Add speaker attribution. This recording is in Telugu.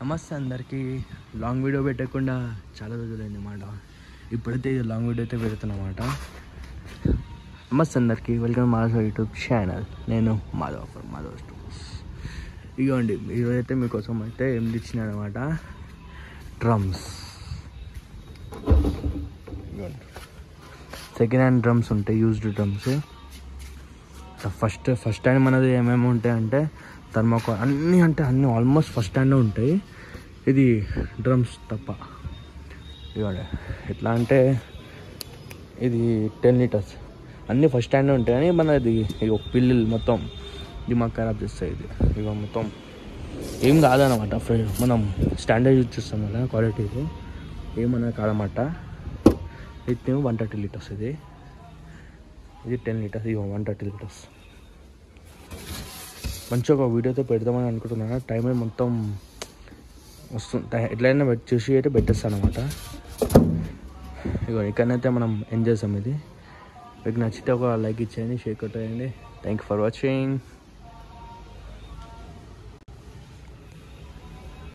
Speaker 1: నమస్తే అందరికీ. లాంగ్ వీడియో పెట్టకుండా చాలా రోజులైంది అన్నమాట. ఇప్పుడైతే లాంగ్ వీడియో అయితే పెడుతున్నమాట. నమస్తే అందరికీ, వెల్కమ్ మాధవ్ యూట్యూబ్ ఛానల్. నేను మాధవ్ స్టూస్. ఇగోండి, ఈరోజైతే మీకోసం అయితే ఏం తెచ్చినాడనమాట, డ్రమ్స్. ఇగోండి, సెకండ్ హ్యాండ్ డ్రమ్స్ ఉంటాయి, యూజ్డ్ డ్రమ్స్. ఫస్ట్ హ్యాండ్ మనది ఏమేమి ఉంటాయి అంటే థర్మాకోల్, అన్నీ ఆల్మోస్ట్ ఫస్ట్ హ్యాండ్ ఉంటాయి. ఇది డ్రమ్స్ తప్ప. ఇవ్వండి, ఎట్లా అంటే ఇది 10 లీటర్స్, అన్నీ ఫస్ట్ హ్యాండ్ ఉంటాయి. కానీ మనది ఇక పిల్లలు మొత్తం దిమాగ్ ఖరాబ్ చేస్తాయి. ఇది ఇక మొత్తం ఏం కాదనమాట. మనం స్టాండర్డ్ యూజ్ చేస్తాం కదా, క్వాలిటీది ఏమన్నా కాదన్నమాట. ఇది 130 లీటర్స్, ఇది 10 లీటర్స్, ఇక 130 లీటర్స్. మంచిగా ఒక వీడియోతో పెడదామని అనుకుంటున్నాను. టైం మొత్తం వస్తుంది, ఎట్లయినా చూసి అయితే పెట్టేస్తాను అనమాట. ఇక ఇక్కడనైతే మనం ఎంజాయ్ చేస్తాం. ఇది మీకు నచ్చితే ఒక లైక్ ఇచ్చేయండి, షేర్ కొట్టేయండి. Thank you for watching.